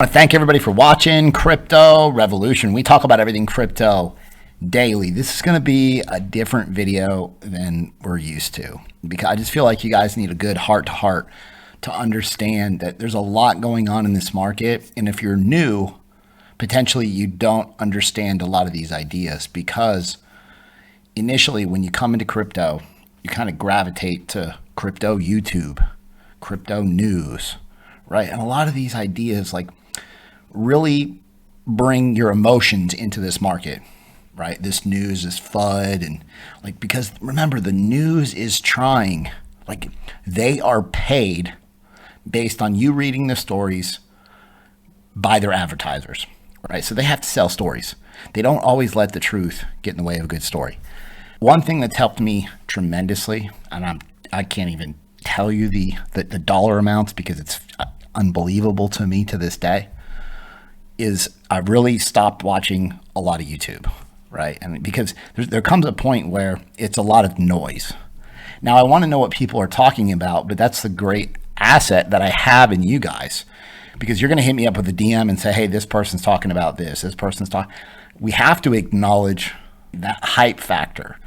I want to thank everybody for watching Crypto Revolution. We talk about everything crypto daily. This is going to be a different video than we're used to because I just feel like you guys need a good heart-to-heart to understand that there's a lot going on in this market. And if you're new, potentially you don't understand a lot of these ideas because initially when you come into crypto, you kind of gravitate to crypto YouTube, crypto news, right? And a lot of these ideas really bring your emotions into this market, right? This news is FUD and because remember, the news is trying, they are paid based on you reading the stories by their advertisers, right? So they have to sell stories. They don't always let the truth get in the way of a good story. One thing that's helped me tremendously, and I can't even tell you the dollar amounts because it's unbelievable to me to this day, is I really stopped watching a lot of YouTube, right? And because there comes a point where it's a lot of noise. Now I want to know what people are talking about, but that's the great asset that I have in you guys, because you're going to hit me up with a DM and say, hey, this person's talking about this person's talking. We have to acknowledge that hype factor,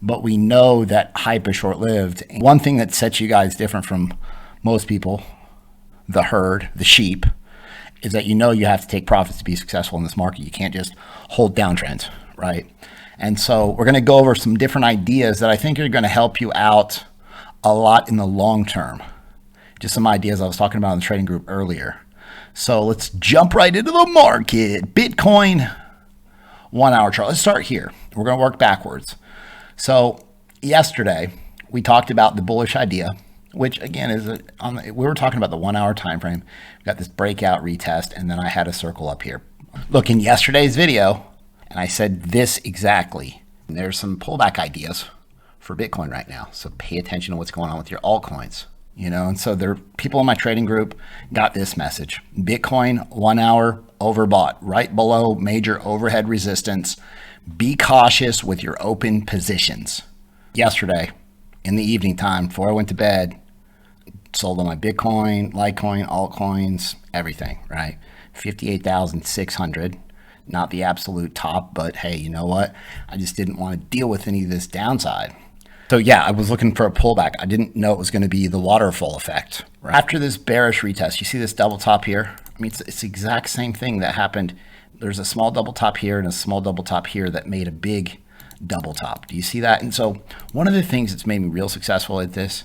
but we know that hype is short-lived. One thing that sets you guys different from most people, the herd, the sheep, is that you have to take profits to be successful in this market. You can't just hold downtrends, right? And so we're going to go over some different ideas that I think are going to help you out a lot in the long term. Just some ideas I was talking about in the trading group earlier. So let's jump right into the market. Bitcoin 1 hour chart. Let's start here. We're going to work backwards. So yesterday we talked about the bullish idea, which again is we were talking about the 1 hour time frame. We got this breakout retest, and then I had a circle up here. Look, in yesterday's video, and I said this exactly. There's some pullback ideas for Bitcoin right now, so pay attention to what's going on with your altcoins. And so there, people in my trading group got this message: Bitcoin 1 hour overbought, right below major overhead resistance. Be cautious with your open positions. Yesterday, in the evening time, before I went to bed, sold on my Bitcoin, Litecoin, altcoins, everything, right? 58,600, not the absolute top, but hey, you know what? I just didn't want to deal with any of this downside. So yeah, I was looking for a pullback. I didn't know it was going to be the waterfall effect. Right? After this bearish retest, you see this double top here? I mean, it's the exact same thing that happened. There's a small double top here and a small double top here that made a big double top. Do you see that? And so one of the things that's made me real successful at this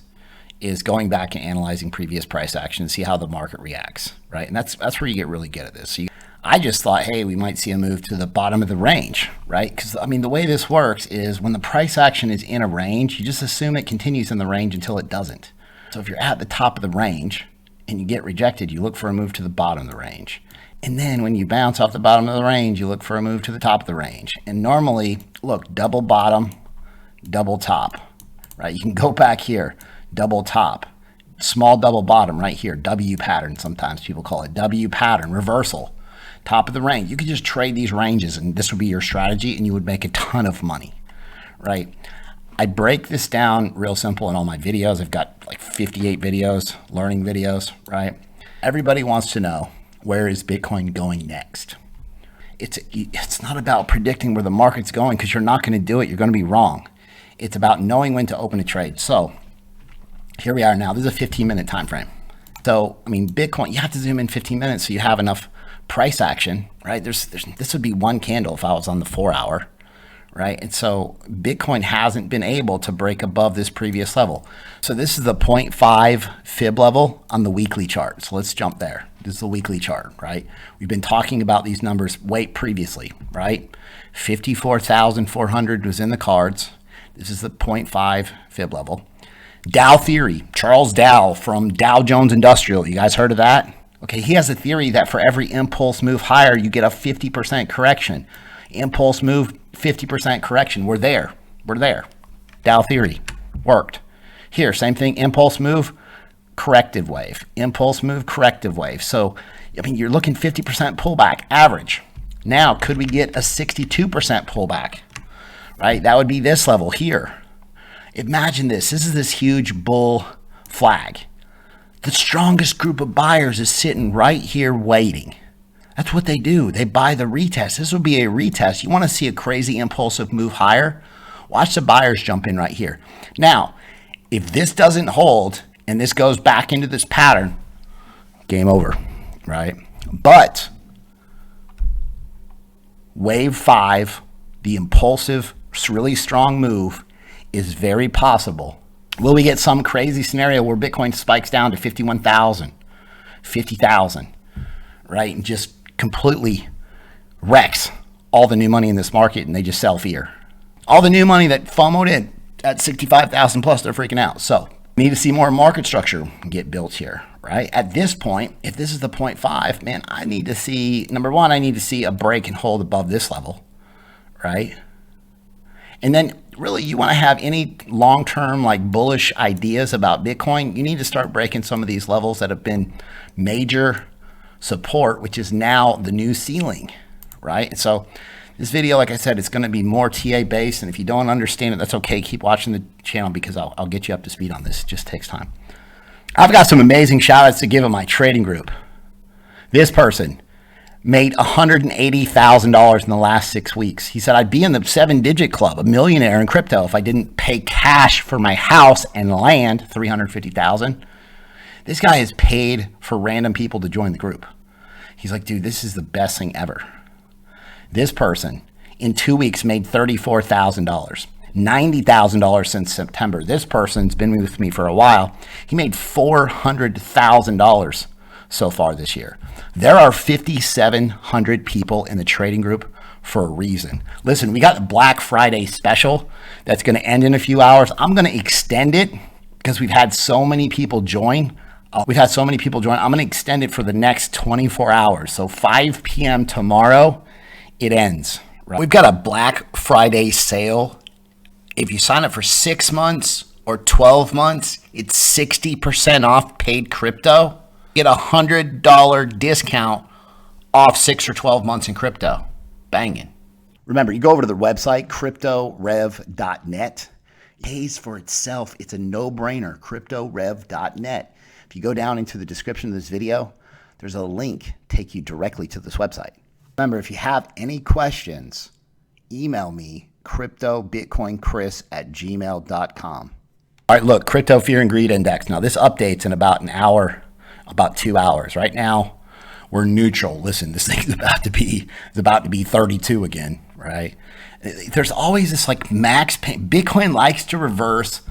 is going back and analyzing previous price action and see how the market reacts, right? And that's where you get really good at this. So I just thought, hey, we might see a move to the bottom of the range, right? Because I mean, the way this works is when the price action is in a range, you just assume it continues in the range until it doesn't. So if you're at the top of the range and you get rejected, you look for a move to the bottom of the range. And then when you bounce off the bottom of the range, you look for a move to the top of the range. And normally, look, double bottom, double top, right? You can go back here, double top, small double bottom right here, W pattern, sometimes people call it W pattern, reversal, top of the range. You could just trade these ranges and this would be your strategy and you would make a ton of money, right? I break this down real simple in all my videos. I've got 58 videos, learning videos, right? Everybody wants to know, where is Bitcoin going next? It's not about predicting where the market's going because you're not going to do it. You're going to be wrong. It's about knowing when to open a trade. So here we are now. This is a 15-minute time frame. So, I mean, Bitcoin, you have to zoom in 15 minutes so you have enough price action, right? This would be one candle if I was on the 4 hour, right? And so Bitcoin hasn't been able to break above this previous level. So this is the 0.5 fib level on the weekly chart. So let's jump there. This is the weekly chart, right? We've been talking about these numbers way previously, right? 54,400 was in the cards. This is the 0.5 fib level. Dow Theory, Charles Dow from Dow Jones Industrial. You guys heard of that? Okay, he has a theory that for every impulse move higher, you get a 50% correction. Impulse move, 50% correction. We're there. Dow Theory worked. Here, same thing, impulse move, corrective wave. Impulse move, corrective wave. So, I mean, you're looking 50% pullback average. Now, could we get a 62% pullback, right? That would be this level here. Imagine this. This is this huge bull flag. The strongest group of buyers is sitting right here waiting. That's what they do. They buy the retest. This will be a retest. You want to see a crazy impulsive move higher? Watch the buyers jump in right here. Now, if this doesn't hold and this goes back into this pattern, game over, right? But wave 5, the impulsive, really strong move is very possible. Will we get some crazy scenario where Bitcoin spikes down to 51,000, 50,000, right? And just completely wrecks all the new money in this market and they just sell fear. All the new money that FOMO'd in at 65,000 plus, they're freaking out. So we need to see more market structure get built here, right? At this point, if this is the 0.5, man, I need to see, number one, I need to see a break and hold above this level, right? And then really you want to have any long-term like bullish ideas about Bitcoin, you need to start breaking some of these levels that have been major support, which is now the new ceiling, right? And so this video, like I said, it's going to be more TA based. And if you don't understand it, that's okay. Keep watching the channel because I'll get you up to speed on this. It just takes time. I've got some amazing shout outs to give in my trading group. This person made $180,000 in the last 6 weeks. He said, I'd be in the 7-digit club, a millionaire in crypto, if I didn't pay cash for my house and land, $350,000. This guy has paid for random people to join the group. He's like, dude, this is the best thing ever. This person in 2 weeks made $34,000, $90,000 since September. This person's been with me for a while. He made $400,000 so far this year. There are 5,700 people in the trading group for a reason. Listen, we got a Black Friday special that's going to end in a few hours. I'm going to extend it because we've had so many people join. I'm going to extend it for the next 24 hours. So 5 p.m. tomorrow, it ends. Right? We've got a Black Friday sale. If you sign up for 6 months or 12 months, it's 60% off paid crypto. Get a $100 discount off 6 or 12 months in crypto. Banging. Remember, you go over to the website, cryptorev.net. It pays for itself. It's a no-brainer, cryptorev.net. If you go down into the description of this video, there's a link take you directly to this website. Remember, if you have any questions, email me, cryptobitcoinchris@gmail.com. All right, look, crypto fear and greed index. Now, this updates in about an hour, about 2 hours. Right now, we're neutral. Listen, this thing's about to be 32 again, right? There's always this like max pain. Bitcoin likes to reverse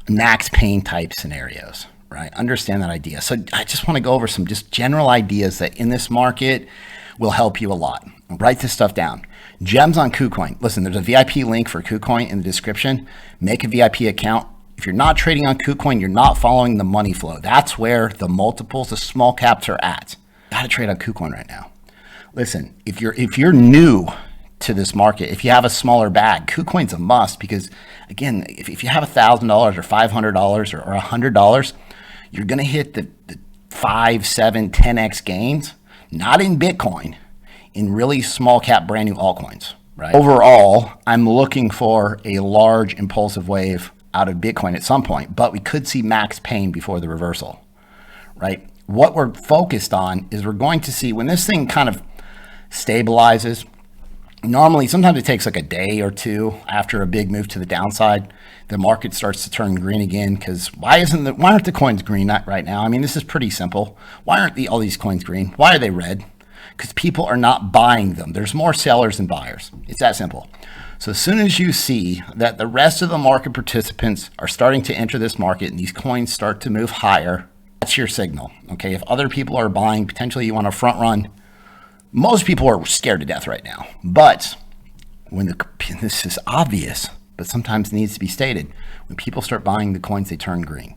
max pain type scenarios, right? Understand that idea. So I just want to go over some just general ideas that in this market will help you a lot. Write this stuff down. Gems on Kucoin. Listen, there's a VIP link for Kucoin in the description. Make a VIP account. If you're not trading on Kucoin, you're not following the money flow. That's where the multiples, the small caps are at. Got to trade on Kucoin right now. Listen, if you're new to this market, if you have a smaller bag, Kucoin's a must because, again, if you have $1,000 or $500 or $100, you're going to hit the 5, 7, 10x gains, not in Bitcoin, in really small cap brand new altcoins, right? Overall, I'm looking for a large impulsive wave out of Bitcoin at some point, but we could see max pain before the reversal, right? What we're focused on is we're going to see when this thing kind of stabilizes. Normally, sometimes it takes like a day or two after a big move to the downside, the market starts to turn green again. Because why aren't the coins green right now? I mean, this is pretty simple. Why aren't all these coins green? Why are they red? Because people are not buying them. There's more sellers than buyers. It's that simple. So as soon as you see that the rest of the market participants are starting to enter this market and these coins start to move higher, that's your signal. Okay, if other people are buying, potentially you want to front run. Most people are scared to death right now, but this is obvious, but sometimes needs to be stated. When people start buying the coins, they turn green.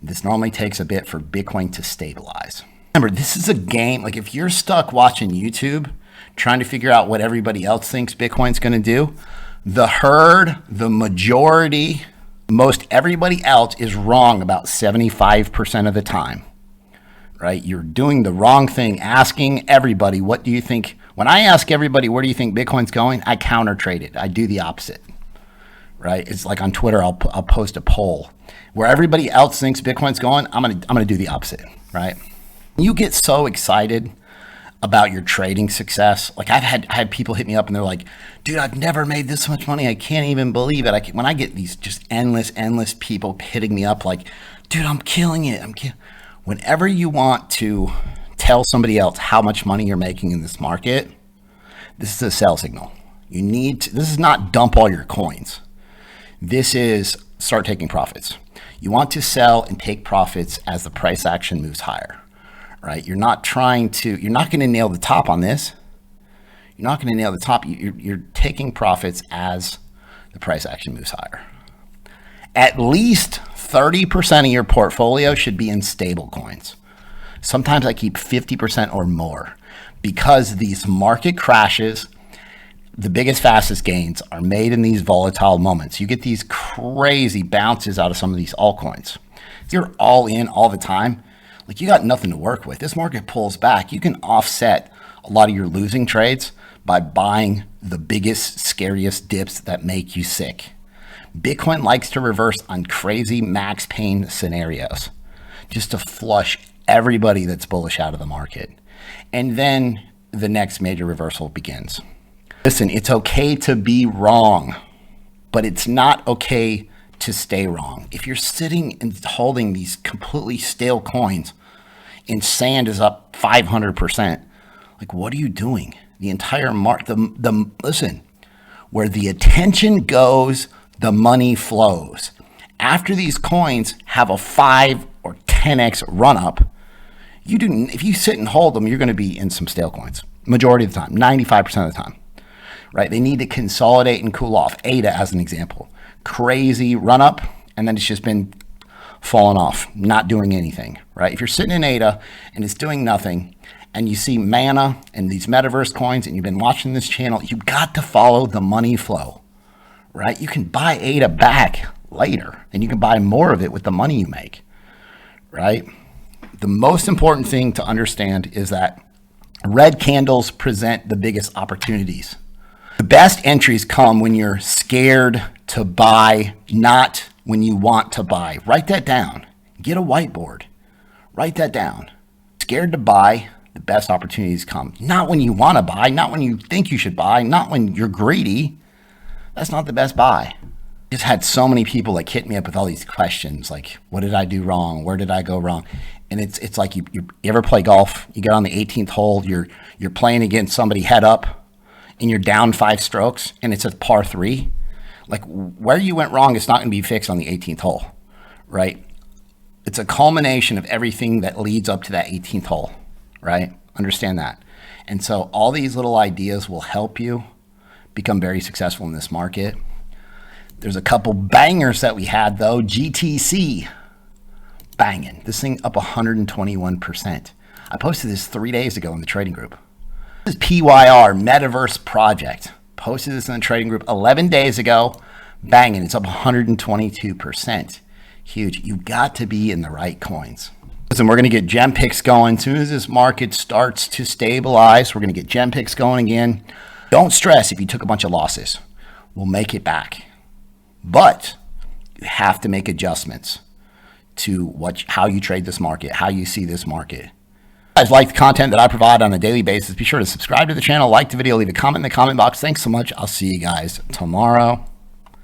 This normally takes a bit for Bitcoin to stabilize. Remember, this is a game. Like if you're stuck watching YouTube, trying to figure out what everybody else thinks Bitcoin's going to do, the herd, the majority, most everybody else is wrong about 75% of the time, right? You're doing the wrong thing, asking everybody, what do you think? When I ask everybody, where do you think Bitcoin's going? I counter trade it. I do the opposite, right? It's like on Twitter, I'll post a poll where everybody else thinks Bitcoin's going. I'm gonna do the opposite, right? You get so excited about your trading success. Like I had people hit me up and they're like, dude, I've never made this much money. I can't even believe it. When I get these just endless people hitting me up like, dude, I'm killing it. Whenever you want to tell somebody else how much money you're making in this market, this is a sell signal. This is not dump all your coins. This is start taking profits. You want to sell and take profits as the price action moves higher, right? You're not going to nail the top on this. You're not going to nail the top. You're taking profits as the price action moves higher. At least 30% of your portfolio should be in stable coins. Sometimes I keep 50% or more because these market crashes, the biggest, fastest gains are made in these volatile moments. You get these crazy bounces out of some of these altcoins. If you're all in all the time, like you got nothing to work with. This market pulls back. You can offset a lot of your losing trades by buying the biggest, scariest dips that make you sick. Bitcoin likes to reverse on crazy max pain scenarios just to flush everybody that's bullish out of the market. And then the next major reversal begins. Listen, it's okay to be wrong, but it's not okay to stay wrong. If you're sitting and holding these completely stale coins and sand is up 500%, like what are you doing? The entire market, listen, where the attention goes, the money flows. After these coins have a 5 or 10x run up, if you sit and hold them, you're going to be in some stale coins. Majority of the time, 95% of the time. Right? They need to consolidate and cool off. ADA as an example. Crazy run up, and then it's just been falling off, not doing anything. Right? If you're sitting in ADA and it's doing nothing, and you see Mana and these metaverse coins, and you've been watching this channel, you've got to follow the money flow. Right? You can buy ADA back later, and you can buy more of it with the money you make. Right? The most important thing to understand is that red candles present the biggest opportunities. The best entries come when you're scared to buy, not when you want to buy. Write that down. Get a whiteboard. Write that down. Scared to buy, the best opportunities come. Not when you want to buy, not when you think you should buy, not when you're greedy. That's not the best buy. Just had so many people like hit me up with all these questions like, what did I do wrong? Where did I go wrong? And it's like you ever play golf? You get on the 18th hole, you're playing against somebody head up, and you're down 5 strokes and it's a par 3, like where you went wrong is not going to be fixed on the 18th hole, right? It's a culmination of everything that leads up to that 18th hole, right? Understand that. And so all these little ideas will help you become very successful in this market. There's a couple bangers that we had though. GTC banging. This thing up 121%. I posted this 3 days ago in the trading group. This is PYR, Metaverse Project. Posted this in the trading group 11 days ago. Banging, it's up 122%. Huge. You've got to be in the right coins. Listen, we're going to get gem picks going. As soon as this market starts to stabilize, we're going to get gem picks going again. Don't stress if you took a bunch of losses. We'll make it back. But you have to make adjustments to how you trade this market, how you see this market. If you guys like the content that I provide on a daily basis, be sure to subscribe to the channel, like the video, leave a comment in the comment box. Thanks so much. I'll see you guys tomorrow.